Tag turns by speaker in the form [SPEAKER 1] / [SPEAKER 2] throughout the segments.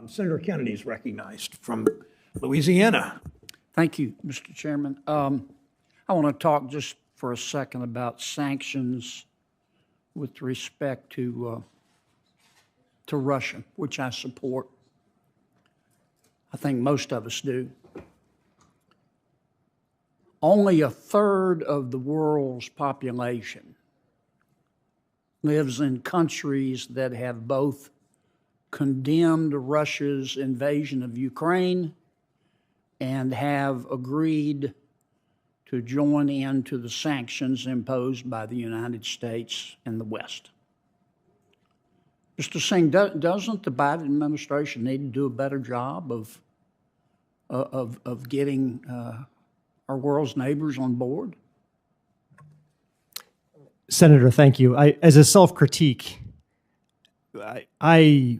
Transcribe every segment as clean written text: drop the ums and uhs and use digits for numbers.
[SPEAKER 1] Senator Kennedy is recognized from Louisiana.
[SPEAKER 2] Thank you, Mr. Chairman. I want to talk just for a second about sanctions with respect to Russia, which I support. I think most of us do. Only a third of the world's population lives in countries that have both condemned Russia's invasion of Ukraine and have agreed to join into the sanctions imposed by the United States and the West. Mr. Singh, doesn't the Biden administration need to do a better job of getting our world's neighbors on board?
[SPEAKER 3] Senator, thank you. As a self-critique, I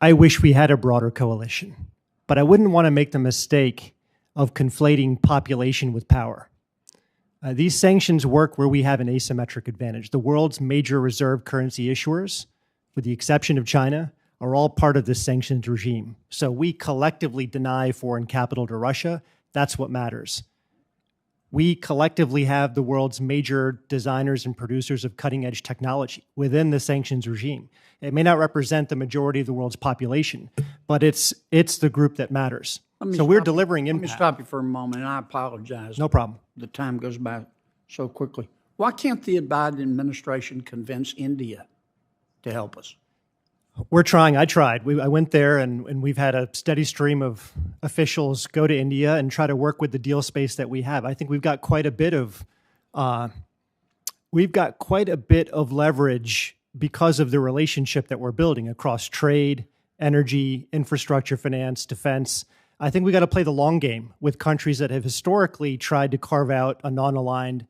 [SPEAKER 3] wish we had a broader coalition, but I wouldn't want to make the mistake of conflating population with power. These sanctions work where we have an asymmetric advantage. The world's major reserve currency issuers, with the exception of China, are all part of this sanctions regime. So we collectively deny foreign capital to Russia. That's what matters. We collectively have the world's major designers and producers of cutting-edge technology within the sanctions regime. It may not represent the majority of the world's population, but it's the group that matters. So we're delivering impact.
[SPEAKER 2] Let me stop you for a moment, and I apologize.
[SPEAKER 3] No problem.
[SPEAKER 2] The time goes by so quickly. Why can't the Biden administration convince India to help us?
[SPEAKER 3] We're trying. I tried. I went there, and we've had a steady stream of officials go to India and try to work with the deal space that we have. I think we've got quite a bit of leverage because of the relationship that we're building across trade, energy, infrastructure, finance, defense. I think we got to play the long game with countries that have historically tried to carve out a non-aligned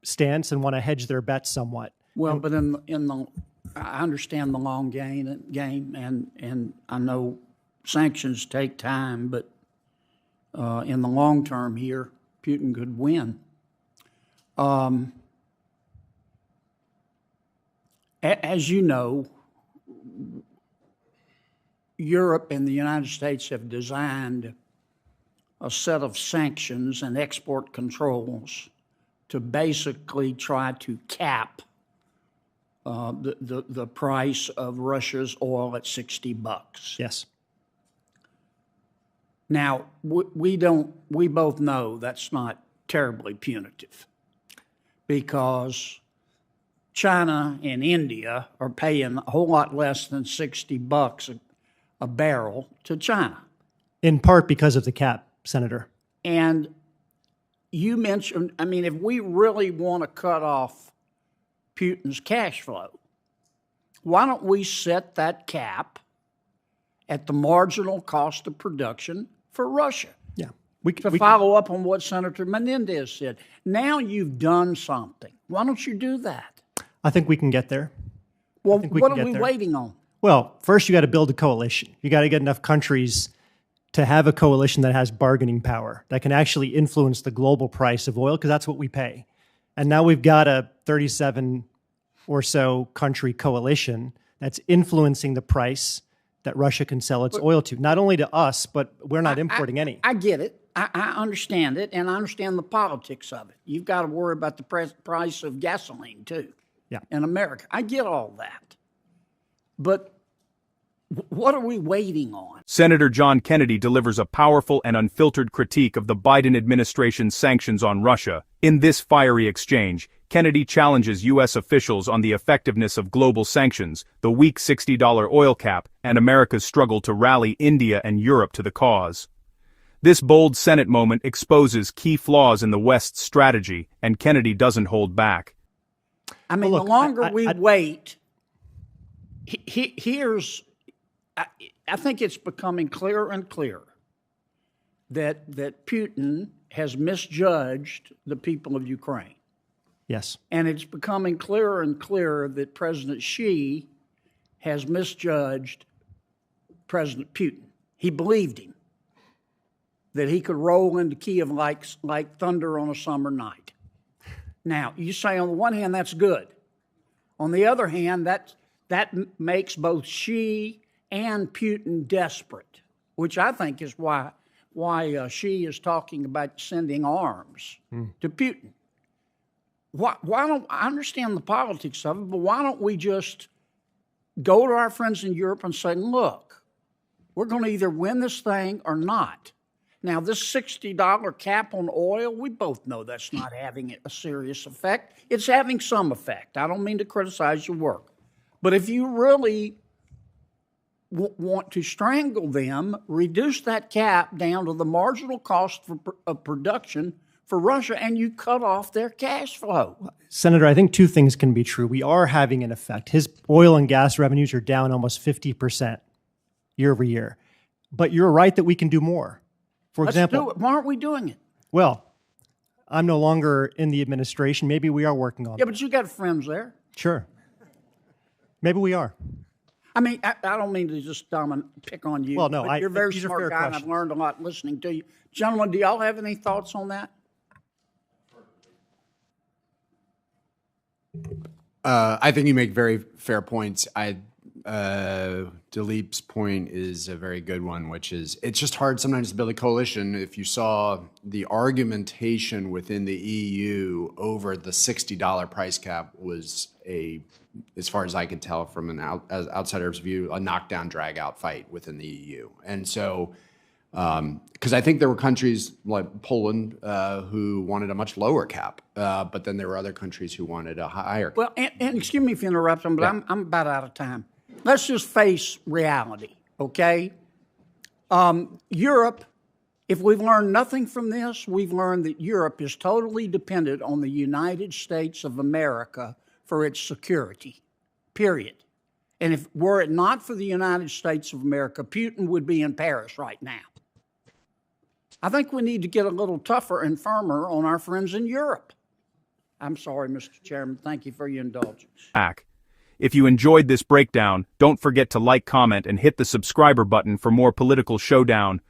[SPEAKER 3] stance and want to hedge their bets somewhat.
[SPEAKER 2] Well, but I understand the long game, and I know sanctions take time, but in the long term here, Putin could win. As you know, Europe and the United States have designed a set of sanctions and export controls to basically try to cap the price of Russia's oil at $60.
[SPEAKER 3] Yes.
[SPEAKER 2] Now, we both know that's not terribly punitive because China and India are paying a whole lot less than $60 a barrel to China.
[SPEAKER 3] In part because of the cap, Senator.
[SPEAKER 2] And you mentioned, if we really want to cut off Putin's cash flow, why don't we set that cap at the marginal cost of production for Russia?
[SPEAKER 3] Yeah.
[SPEAKER 2] To follow up on what Senator Menendez said. Now you've done something. Why don't you do that?
[SPEAKER 3] I think we can get there.
[SPEAKER 2] Well, what are we waiting on?
[SPEAKER 3] Well, first you got to build a coalition. You got to get enough countries to have a coalition that has bargaining power, that can actually influence the global price of oil, because that's what we pay. And now we've got a 37 or so country coalition that's influencing the price that Russia can sell its oil to, not only to us, but we're not importing any.
[SPEAKER 2] I get it. I understand it, and I understand the politics of it. You've got to worry about the price of gasoline, too, in America. I get all that. But what are we waiting on?
[SPEAKER 4] Senator John Kennedy delivers a powerful and unfiltered critique of the Biden administration's sanctions on Russia. In this fiery exchange, Kennedy challenges U.S. officials on the effectiveness of global sanctions, the weak $60 oil cap, and America's struggle to rally India and Europe to the cause. This bold Senate moment exposes key flaws in the West's strategy, and Kennedy doesn't hold back.
[SPEAKER 2] The longer we wait, I think it's becoming clearer and clearer that Putin has misjudged the people of Ukraine.
[SPEAKER 3] Yes.
[SPEAKER 2] And it's becoming clearer and clearer that President Xi has misjudged President Putin. He believed him, that he could roll into Kiev like thunder on a summer night. Now, you say on the one hand, that's good. On the other hand, that makes both Xi and Putin desperate, which I think is why she is talking about sending arms to Putin. Why don't I understand the politics of it? But why don't we just go to our friends in Europe and say, look, we're going to either win this thing or not. Now, this $60 cap on oil, we both know that's not having a serious effect. It's having some effect. I don't mean to criticize your work. But if you really want to strangle them, reduce that cap down to the marginal cost of production for Russia, and you cut off their cash flow.
[SPEAKER 3] Senator, I think two things can be true. We are having an effect. His oil and gas revenues are down almost 50% year over year. But you're right that we can do more. For example,
[SPEAKER 2] Let's do it. Why aren't we doing it?
[SPEAKER 3] Well, I'm no longer in the administration. Maybe we are working on it.
[SPEAKER 2] Yeah, but you got friends there.
[SPEAKER 3] Sure. Maybe we are.
[SPEAKER 2] I mean, I don't mean to just pick on you.
[SPEAKER 3] Well, no,
[SPEAKER 2] but you're a very
[SPEAKER 3] these are
[SPEAKER 2] smart
[SPEAKER 3] fair
[SPEAKER 2] guy, and I've
[SPEAKER 3] questions.
[SPEAKER 2] learned a lot listening to you. Gentlemen, do y'all have any thoughts on that?
[SPEAKER 5] I think you make very fair points. Dileep's point is a very good one, which is it's just hard sometimes to build a coalition. If you saw the argumentation within the EU over the $60 price cap was as far as I could tell from an outsider's view, a knockdown, drag-out fight within the EU. And so, because I think there were countries like Poland who wanted a much lower cap, but then there were other countries who wanted a higher cap.
[SPEAKER 2] Well, and excuse me if you interrupt them, but
[SPEAKER 5] Yeah.
[SPEAKER 2] I'm about out of time. Let's just face reality, okay? Europe, if we've learned nothing from this, we've learned that Europe is totally dependent on the United States of America for its security, period. And were it not for the United States of America, Putin would be in Paris right now. I think we need to get a little tougher and firmer on our friends in Europe. I'm sorry, Mr. Chairman. Thank you for your indulgence.
[SPEAKER 4] If you enjoyed this breakdown, don't forget to like, comment, and hit the subscriber button for more political showdown.